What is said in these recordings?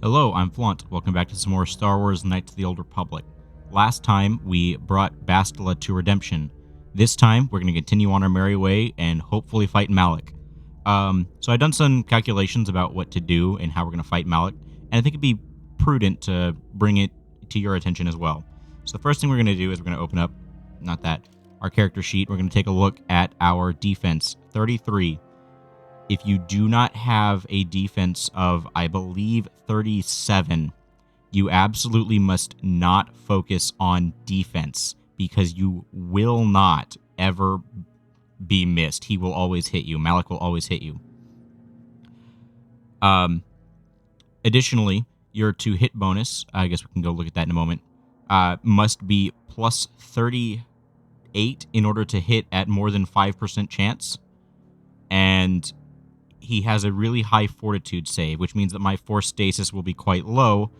Hello, I'm Flaunt. Welcome back to some more Star Wars Knights of the Old Republic. Last time, we brought Bastila to redemption. This time, we're going to continue on our merry way and hopefully fight Malak. So I've done some calculations about what to do and how we're going to fight Malak, and I think it'd be prudent to bring it to your attention as well. So the first thing we're going to do is we're going to open up, our character sheet. We're going to take a look at our defense, 33. If you do not have a defense of, I believe, 37, you absolutely must not focus on defense because you will not ever be missed. He will always hit you. Malak will always hit you. Additionally, your to-hit bonus, I guess we can go look at that in a moment, must be plus 38 in order to hit at more than 5% chance. And he has a really high fortitude save, which means that my force stasis will be quite low.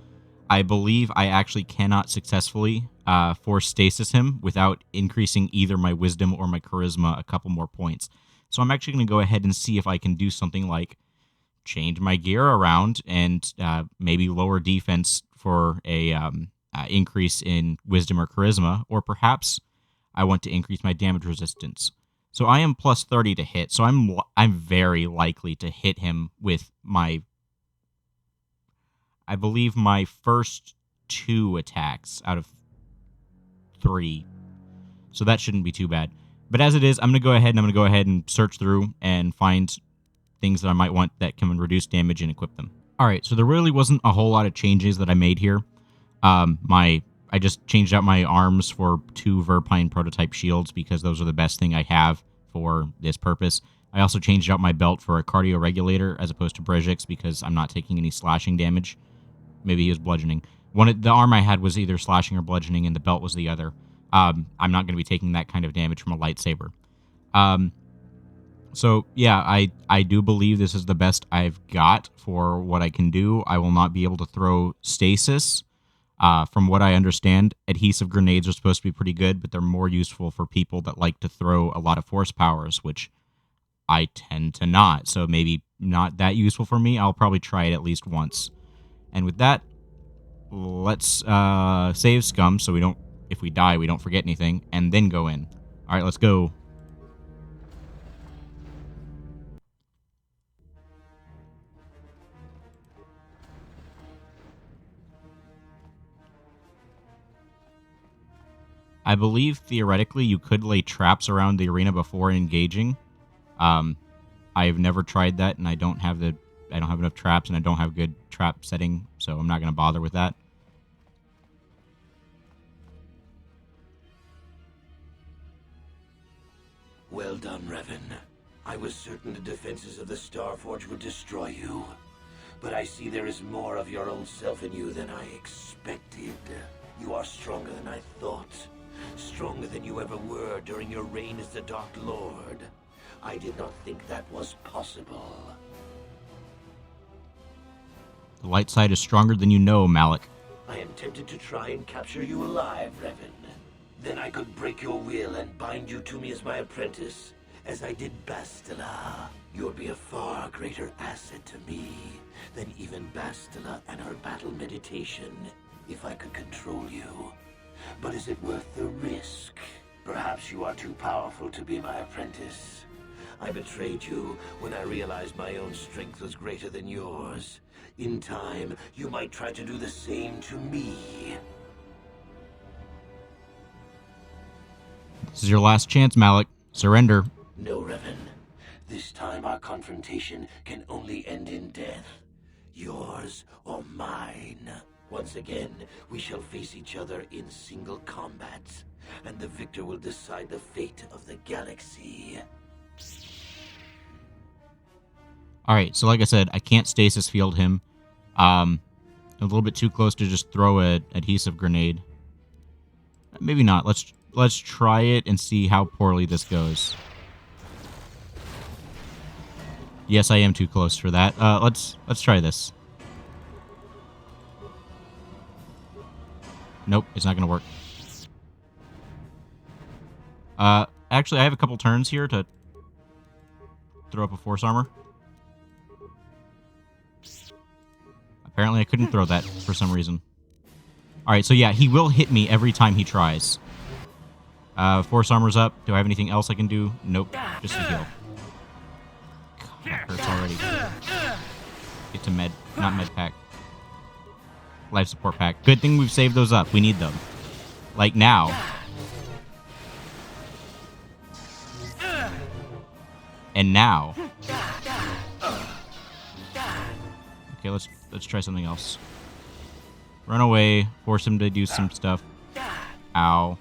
I believe I actually cannot successfully force stasis him without increasing either my wisdom or my charisma a couple more points. So I'm actually going to go ahead and see if I can do something like change my gear around and maybe lower defense for a increase in wisdom or charisma, or perhaps I want to increase my damage resistance. So I am plus 30 to hit, so I'm very likely to hit him with my, I believe, my first 2 attacks out of 3. So that shouldn't be too bad. But as it is, I'm going to go ahead and search through and find things that I might want that can reduce damage and equip them. All right, so there really wasn't a whole lot of changes that I made here. I just changed out my arms for 2 Verpine prototype shields because those are the best thing I have for this purpose. I also changed out my belt for a cardio regulator as opposed to Brejix because I'm not taking any slashing damage. Maybe he was bludgeoning. The arm I had was either slashing or bludgeoning, and the belt was the other. I'm not going to be taking that kind of damage from a lightsaber. So yeah, I do believe this is the best I've got for what I can do. I will not be able to throw stasis. From what I understand, adhesive grenades are supposed to be pretty good, but they're more useful for people that like to throw a lot of force powers, which I tend to not. So maybe not that useful for me. I'll probably try it at least once. And with that, let's save scum so if we die, we don't forget anything, and then go in. All right, let's go. I believe theoretically you could lay traps around the arena before engaging. I've never tried that, and I don't have enough traps, and I don't have good trap setting, so I'm not going to bother with that. Well done, Revan. I was certain the defenses of the Starforge would destroy you. But I see there is more of your old self in you than I expected. You are stronger than I thought. Stronger than you ever were during your reign as the Dark Lord. I did not think that was possible. The light side is stronger than you know, Malak. I am tempted to try and capture you alive, Revan. Then I could break your will and bind you to me as my apprentice, as I did Bastila. You would be a far greater asset to me than even Bastila and her battle meditation, if I could control you. But is it worth the risk? Perhaps you are too powerful to be my apprentice. I betrayed you when I realized my own strength was greater than yours. In time, you might try to do the same to me. This is your last chance, Malak. Surrender. No, Revan. This time our confrontation can only end in death. Yours or mine. Once again, we shall face each other in single combat, and the victor will decide the fate of the galaxy. Alright, so like I said, I can't stasis field him. A little bit too close to just throw a adhesive grenade. Maybe not. Let's try it and see how poorly this goes. Yes, I am too close for that. Let's try this. Nope, it's not going to work. Actually, I have a couple turns here to throw up a force armor. Apparently I couldn't throw that for some reason. Alright, so yeah, he will hit me every time he tries. Force armor's up. Do I have anything else I can do? Nope. Just a heal. God, that hurts already. Get to med. Not med pack. Life support pack. Good thing we've saved those up. We need them. Like now. And now. Okay, let's try something else. Run away. Force him to do some stuff. Ow.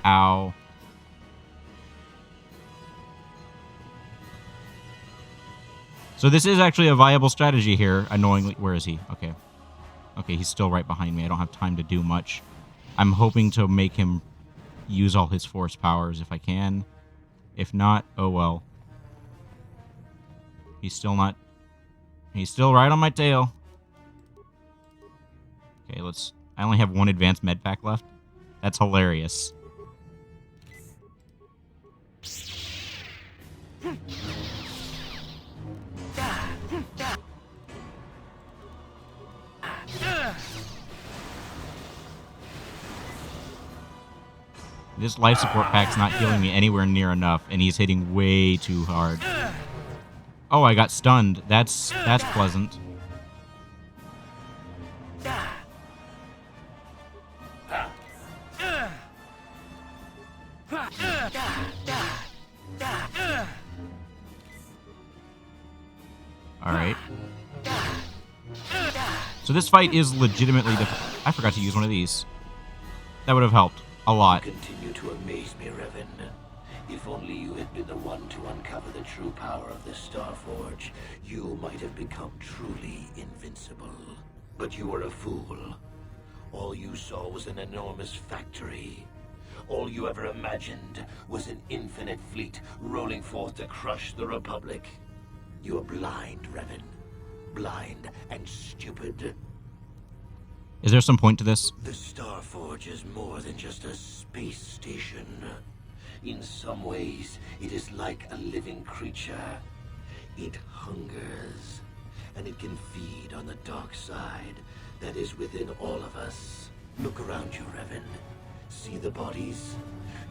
Ow. So this is actually a viable strategy here. Annoyingly. Where is he? Okay. Okay, he's still right behind me. I don't have time to do much. I'm hoping to make him use all his force powers if I can. If not, oh well. He's still not... He's still right on my tail. Okay, let's... I only have one advanced med pack left. That's hilarious. This life support pack's not healing me anywhere near enough, and he's hitting way too hard. Oh, I got stunned. That's pleasant. Alright. So this fight is legitimately difficult. I forgot to use one of these. That would have helped a lot. Continue to amaze me, Revan. If only you had been the one to uncover the true power of the Starforge, you might have become truly invincible. But you were a fool. All you saw was an enormous factory. All you ever imagined was an infinite fleet rolling forth to crush the Republic. You are blind, Revan. Blind and stupid. Is there some point to this? The Starforge is more than just a space station. In some ways, it is like a living creature. It hungers, and it can feed on the dark side that is within all of us. Look around you, Revan. See the bodies?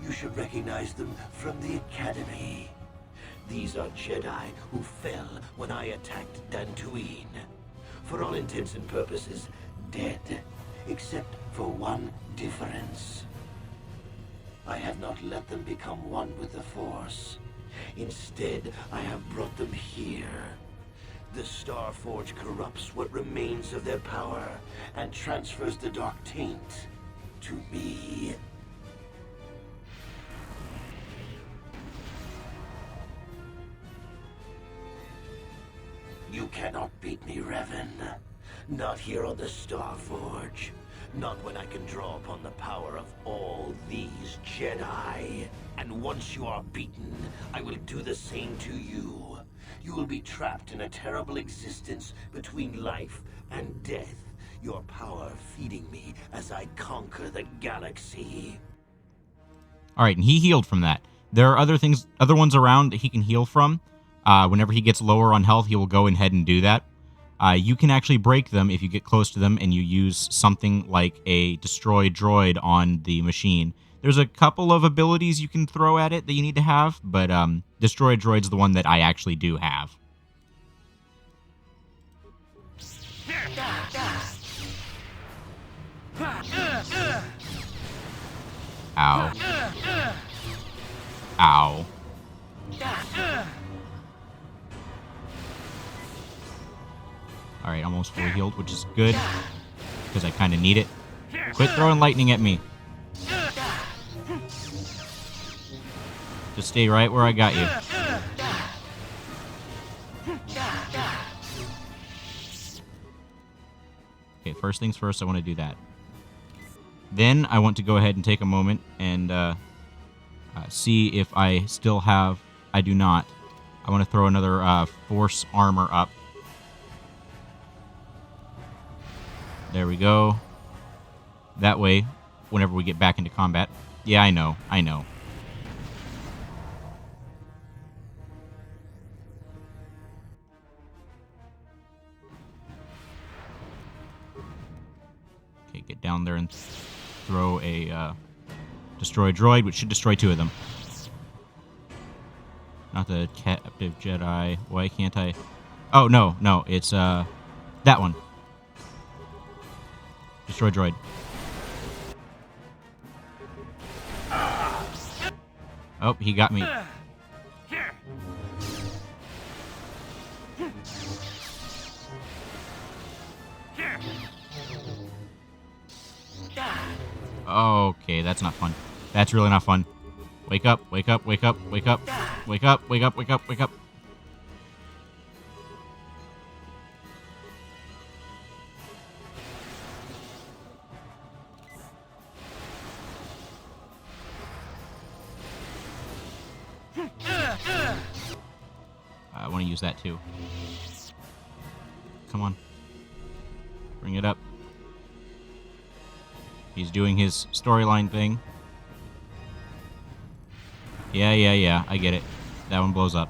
You should recognize them from the Academy. These are Jedi who fell when I attacked Dantooine. For all intents and purposes, dead, except for one difference. I have not let them become one with the Force. Instead, I have brought them here. The Starforge corrupts what remains of their power and transfers the dark taint to me. You cannot beat me, Revan. Not here on the Starforge. Not when I can draw upon the power of all these Jedi. And once you are beaten, I will do the same to you. You will be trapped in a terrible existence between life and death. Your power feeding me as I conquer the galaxy. Alright, and he healed from that. There are other ones around that he can heal from. Whenever he gets lower on health, he will go ahead and do that. You can actually break them if you get close to them and you use something like a destroy droid on the machine. There's a couple of abilities you can throw at it that you need to have, but destroy droid's the one that I actually do have. Ow. Ow. Alright, almost fully healed, which is good. Because I kind of need it. Quit throwing lightning at me. Just stay right where I got you. Okay, first things first, I want to do that. Then I want to go ahead and take a moment and see if I still have... I do not. I want to throw another force armor up. There we go. That way, whenever we get back into combat... Yeah, I know. I know. get down there and throw a destroy droid, which should destroy 2 of them. Not the captive Jedi. Why can't I? Oh, no, it's that one. Destroy droid. Oh, he got me. Okay, that's not fun. That's really not fun. Wake up, wake up, wake up, wake up, wake up, wake up, wake up, wake up. I want to use that too. Come on. Bring it up. He's doing his storyline thing. Yeah, I get it. That one blows up.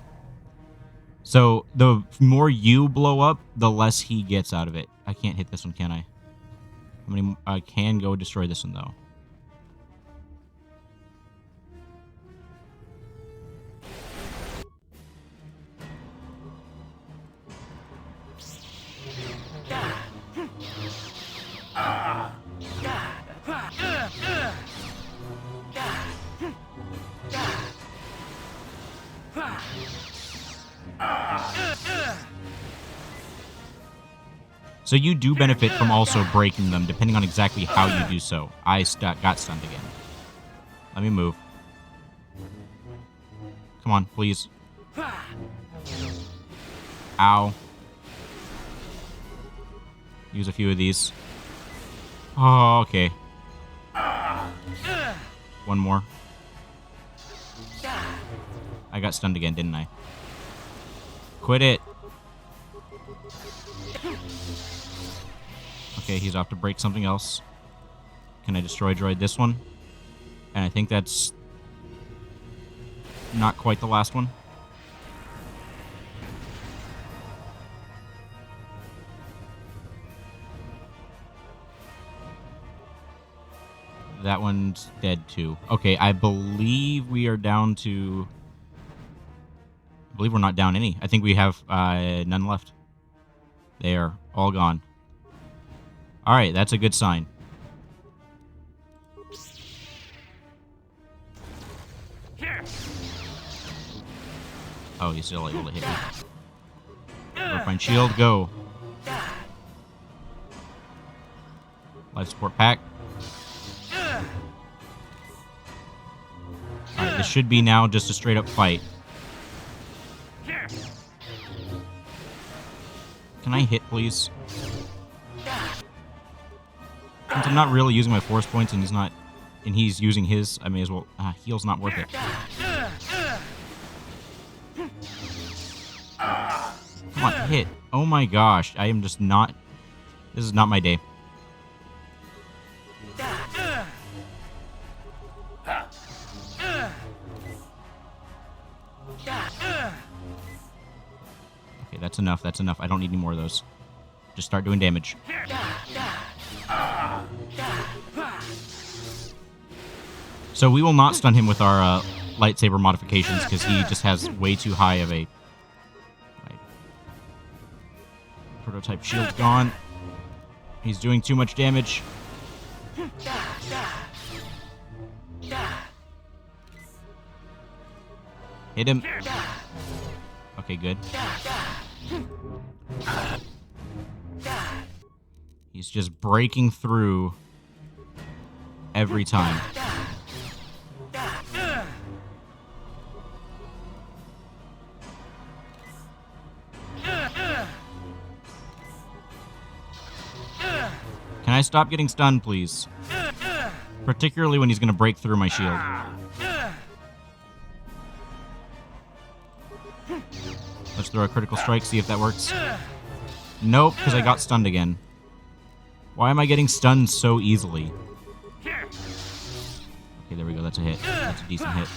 So, the more you blow up, the less he gets out of it. I can't hit this one, can I? I can go destroy this one, though. So you do benefit from also breaking them, depending on exactly how you do so. I got stunned again. Let me move. Come on, please. Ow. Use a few of these. Oh, okay. One more. I got stunned again, didn't I? Quit it. Okay, he's off to break something else. Can I destroy droid this one? And I think that's not quite the last one. That one's dead too. Okay, I believe we are down to... I believe we're not down any. I think we have none left. They are all gone. All right, that's a good sign. Oh, he's still able to hit me. Refine shield, go. Life support pack. Alright, this should be now just a straight up fight. Can I hit, please? Since I'm not really using my force points and he's using his, I may as well... heal's not worth it. Come on, hit. Oh my gosh, I am just not... This is not my day. Okay, that's enough, that's enough. I don't need any more of those. Just start doing damage. So we will not stun him with our lightsaber modifications because he just has way too high of a... Right. Prototype shield's gone. He's doing too much damage. Hit him. Okay, good. He's just breaking through every time. Can I stop getting stunned, please? Particularly when he's going to break through my shield. Let's throw a critical strike, see if that works. Nope, because I got stunned again. Why am I getting stunned so easily? Okay, there we go. That's a hit. That's a decent hit.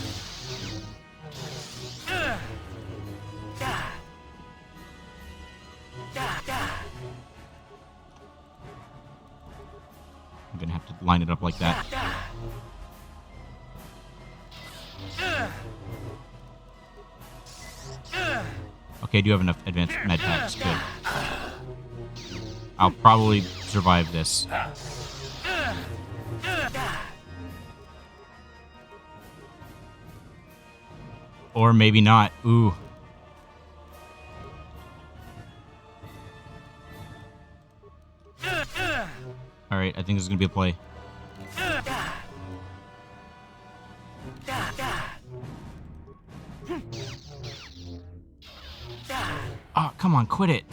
I'm gonna have to line it up like that. Okay, I do have enough advanced med packs. Good. I'll probably survive this. Or maybe not. Ooh. Alright, I think this is gonna be a play. Oh, come on, quit it.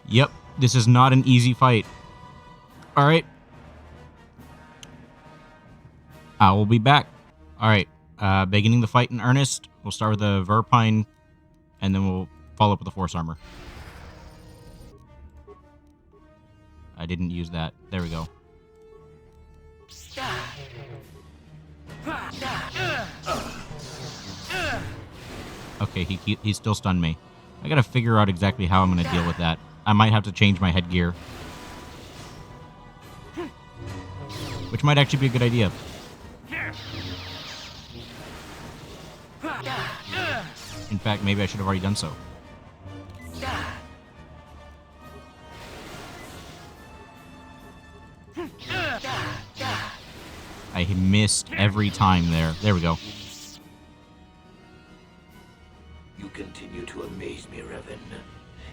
Yep, this is not an easy fight. Alright. I will be back. Alright, beginning the fight in earnest. We'll start with the Verpine, and then we'll follow up with the Force Armor. I didn't use that. There we go. Okay, he still stunned me. I gotta figure out exactly how I'm gonna deal with that. I might have to change my headgear. Which might actually be a good idea. In fact, maybe I should have already done so. I missed every time there. There we go. You continue to amaze me, Revan.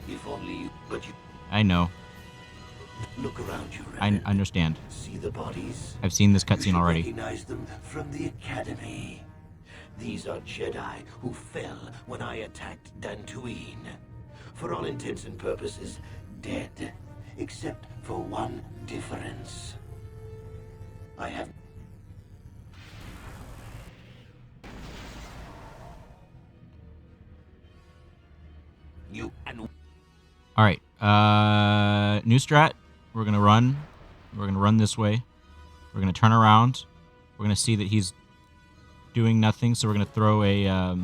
If only you... But you... I know. Look around you, I Revan. understand. See the bodies? I've seen this You cutscene should already. recognize them from the Academy. These are Jedi who fell when I attacked Dantooine. For all intents and purposes, dead. Except for one difference. I have... You and... Alright, new strat. We're gonna run. We're gonna run this way. We're gonna turn around. We're gonna see that he's doing nothing, so we're gonna throw a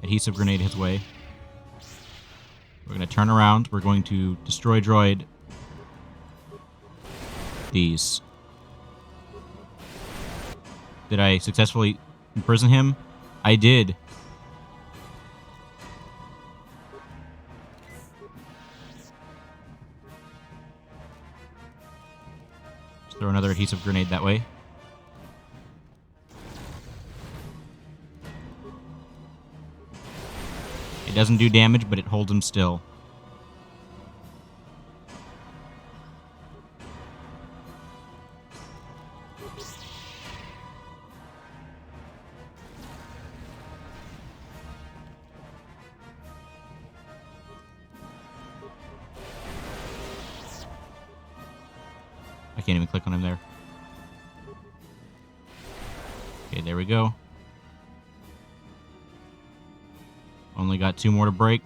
adhesive grenade his way. We're gonna turn around. We're going to destroy droid. These. Did I successfully imprison him? I did. Just throw another adhesive grenade that way. It doesn't do damage, but it holds him still. I can't even click on him there. Okay, there we go. Only got 2 more to break.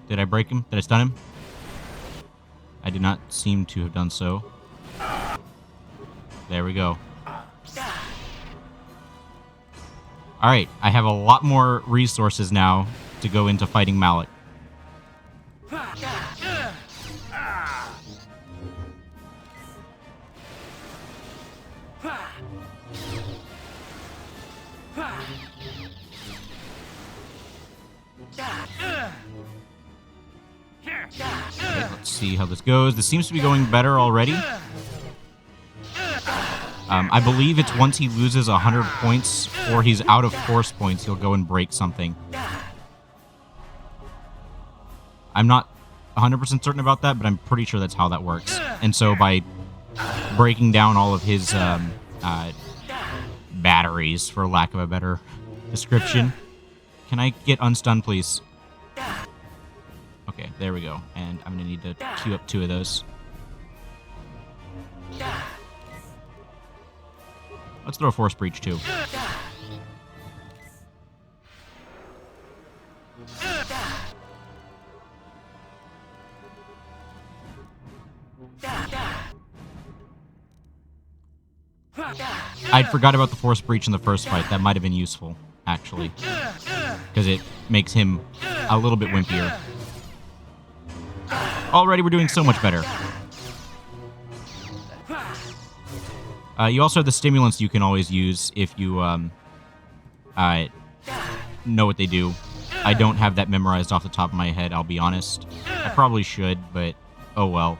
Did I break him? Did I stun him? I did not seem to have done so. There we go. Alright, I have a lot more resources now to go into fighting Malak. Okay, let's see how this goes. This seems to be going better already. I believe it's once he loses 100 points or he's out of force points, he'll go and break something. I'm not 100% certain about that, but I'm pretty sure that's how that works. And so by breaking down all of his batteries, for lack of a better description, can I get unstunned, please? Okay, there we go. And I'm going to need to queue up 2 of those. Let's throw a Force Breach, too. I'd forgot about the Force Breach in the first fight. That might have been useful, actually. Because it makes him a little bit wimpier. Already, we're doing so much better. You also have the stimulants you can always use if you know what they do. I don't have that memorized off the top of my head, I'll be honest. I probably should, but oh well.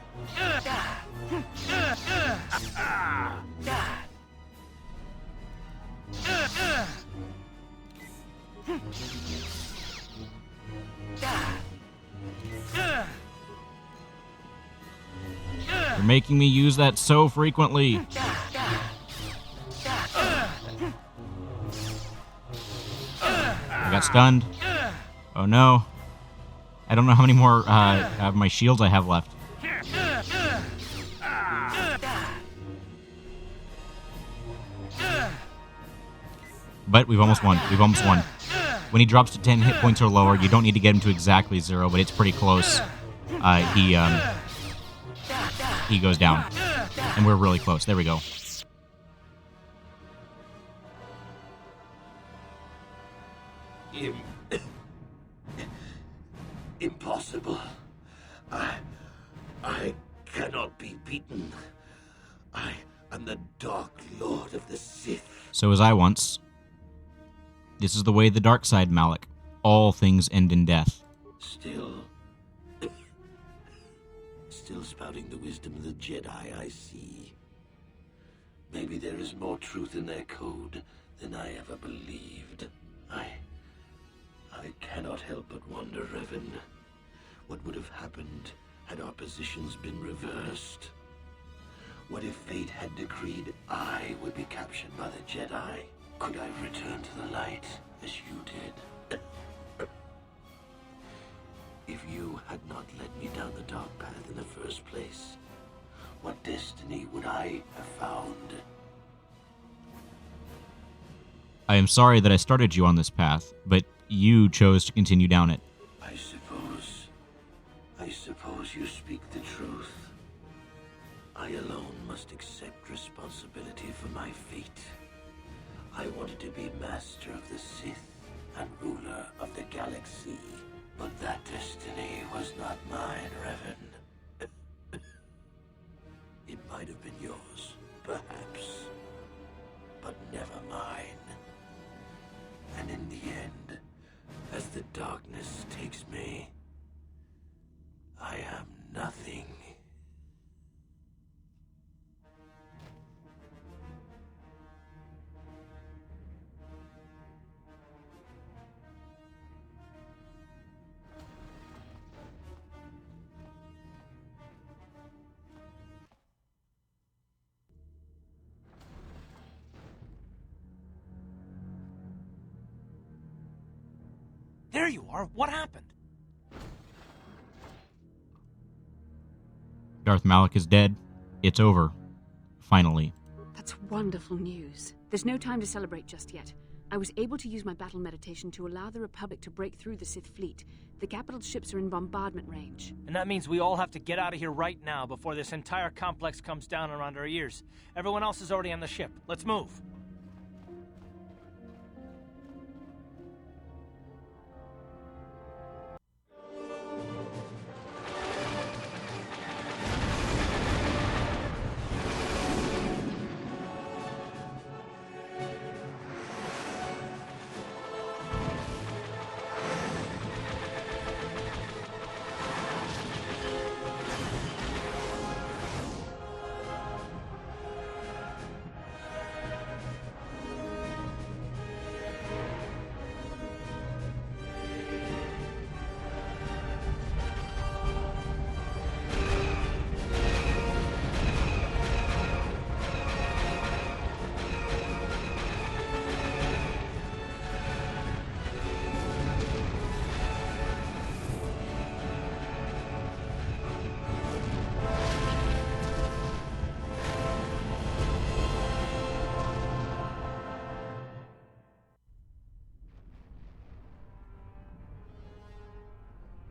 You're making me use that so frequently. I got stunned. Oh no. I don't know how many more of my shields I have left. But we've almost won. We've almost won. When he drops to 10 hit points or lower, you don't need to get him to exactly 0, but it's pretty close. He goes down. And we're really close. There we go. Impossible. I cannot be beaten. I am the Dark Lord of the Sith. So was I once. This is the way of the dark side, Malak. All things end in death. Still spouting the wisdom of the Jedi, I see. Maybe there is more truth in their code than I ever believed. I cannot help but wonder, Revan, what would have happened had our positions been reversed? What if fate had decreed I would be captured by the Jedi? Could I return to the light as you did? If you had not led me down the dark path in the first place, what destiny would I have found? I am sorry that I started you on this path, but you chose to continue down it. I suppose you speak the truth. I alone must accept responsibility for my fate. I wanted to be master of the Sith and ruler of the galaxy, but that destiny was not mine, Revan. It might have been yours, perhaps, but never mine. And in the end, as the darkness takes me, I am nothing. There you are. What happened? Darth Malak is dead. It's over. Finally. That's wonderful news. There's no time to celebrate just yet. I was able to use my battle meditation to allow the Republic to break through the Sith fleet. The capital's ships are in bombardment range. And that means we all have to get out of here right now before this entire complex comes down around our ears. Everyone else is already on the ship. Let's move.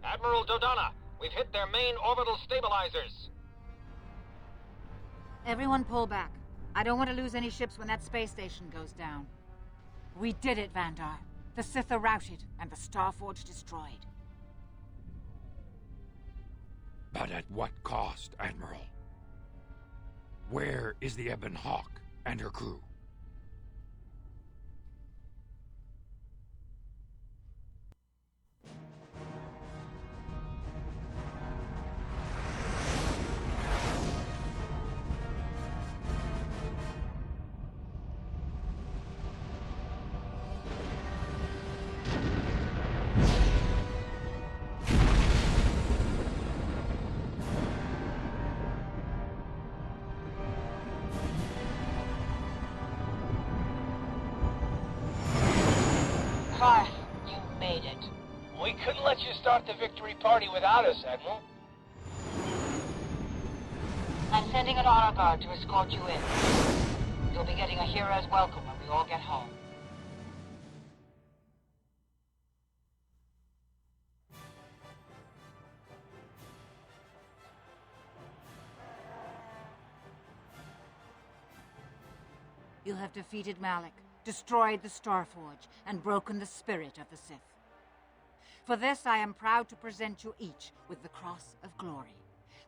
Admiral Dodonna, we've hit their main orbital stabilizers. Everyone pull back. I don't want to lose any ships when that space station goes down. We did it, Vandar. The Sith are routed, and the Starforge destroyed. But at what cost, Admiral? Where is the Ebon Hawk and her crew? Karth, you made it. We couldn't let you start the victory party without us, Admiral. I'm sending an honor guard to escort you in. You'll be getting a hero's welcome when we all get home. You have defeated Malak, destroyed the Starforge, and broken the spirit of the Sith. For this, I am proud to present you each with the Cross of Glory,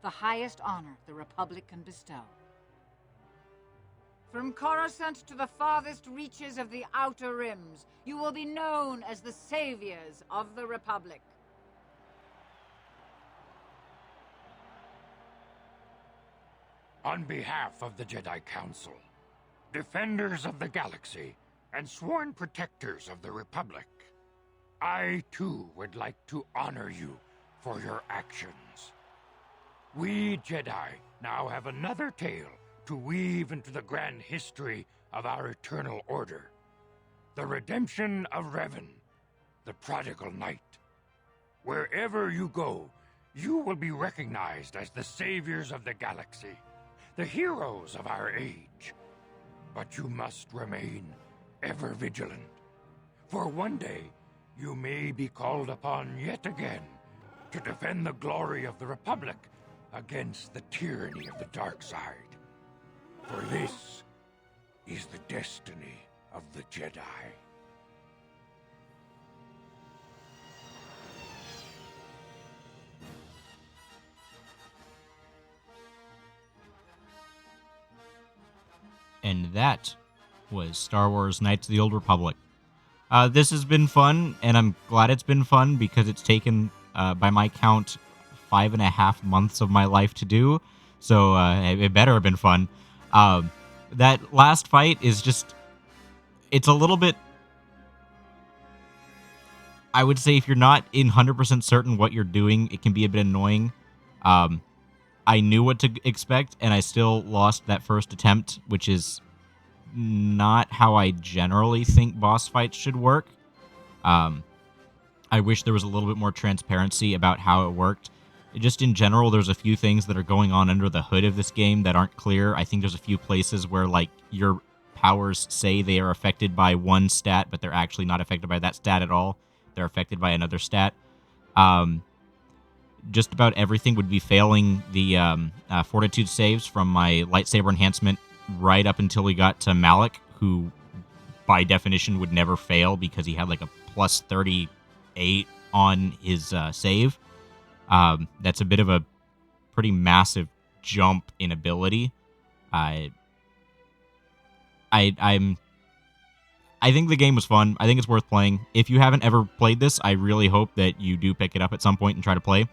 the highest honor the Republic can bestow. From Coruscant to the farthest reaches of the Outer Rims, you will be known as the saviors of the Republic. On behalf of the Jedi Council, defenders of the galaxy, and sworn protectors of the Republic, I too would like to honor you for your actions. We Jedi now have another tale to weave into the grand history of our eternal order. The redemption of Revan, the prodigal knight. Wherever you go, you will be recognized as the saviors of the galaxy, the heroes of our age. But you must remain ever vigilant, for one day you may be called upon yet again to defend the glory of the Republic against the tyranny of the dark side. For this is the destiny of the Jedi. And that was Star Wars Knights of the Old Republic. This has been fun, and I'm glad it's been fun because it's taken, by my count, 5.5 months of my life to do. So it better have been fun. That last fight is just... It's a little bit... I would say if you're not in 100% certain what you're doing, it can be a bit annoying. I knew what to expect, and I still lost that first attempt, which is not how I generally think boss fights should work. I wish there was a little bit more transparency about how it worked. Just in general, there's a few things that are going on under the hood of this game that aren't clear. I think there's a few places where, like, your powers say they are affected by one stat, but they're actually not affected by that stat at all. They're affected by another stat. Just about everything would be failing the fortitude saves from my lightsaber enhancement right up until we got to Malak, who by definition would never fail because he had like a plus 38 on his save. That's a bit of a pretty massive jump in ability. I think the game was fun. I think it's worth playing. If you haven't ever played this, I really hope that you do pick it up at some point and try to play.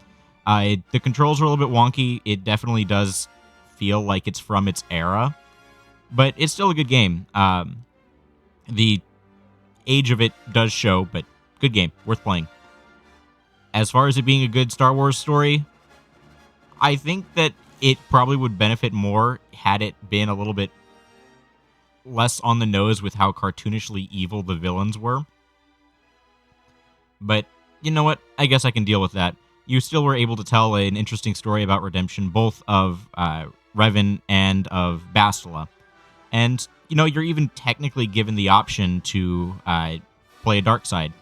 The controls are a little bit wonky. It definitely does feel like it's from its era, but it's still a good game. The age of it does show, but good game, worth playing. As far as it being a good Star Wars story, I think that it probably would benefit more had it been a little bit less on the nose with how cartoonishly evil the villains were. But you know what? I guess I can deal with that. You still were able to tell an interesting story about redemption, both of Revan and of Bastila. And, you know, you're even technically given the option to play a dark side.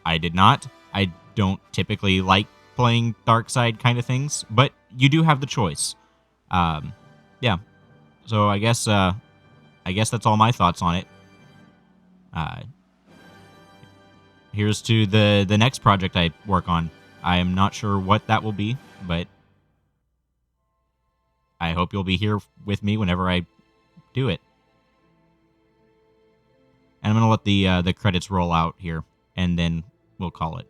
I did not. I don't typically like playing dark side kind of things, but you do have the choice. Yeah. So I guess I guess that's all my thoughts on it. Uh, here's to the next project I work on. I am not sure what that will be, but I hope you'll be here with me whenever I do it. And I'm gonna let the credits roll out here, and then we'll call it.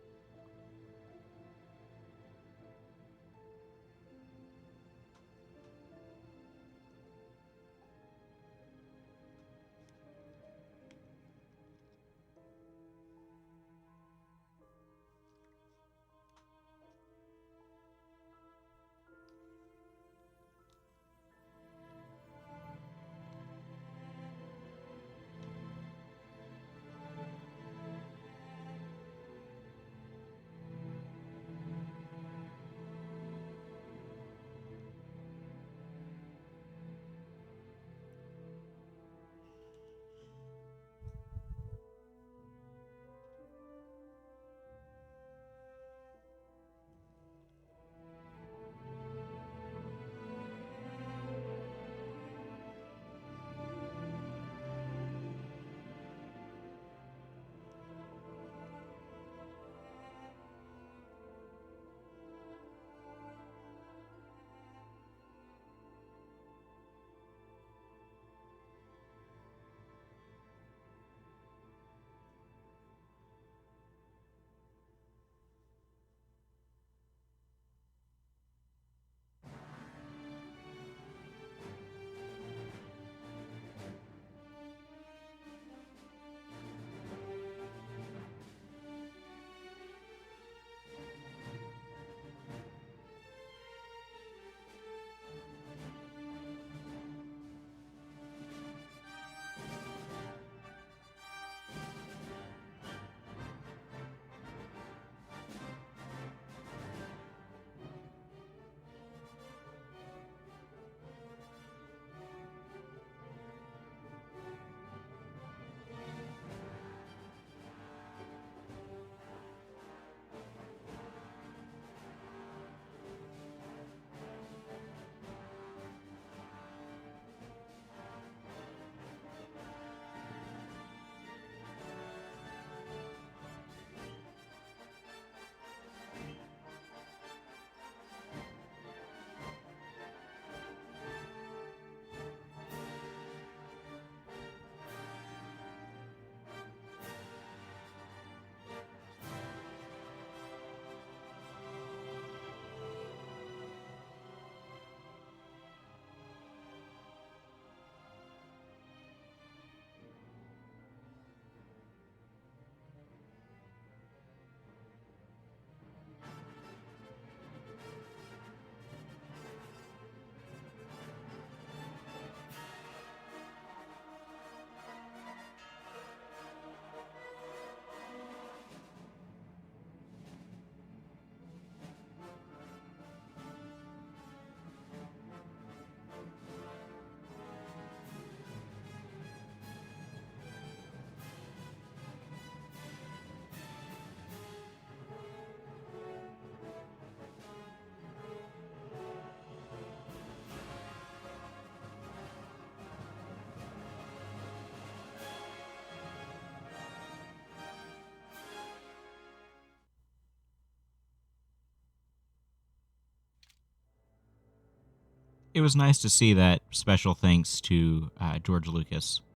It was nice to see that special thanks to George Lucas.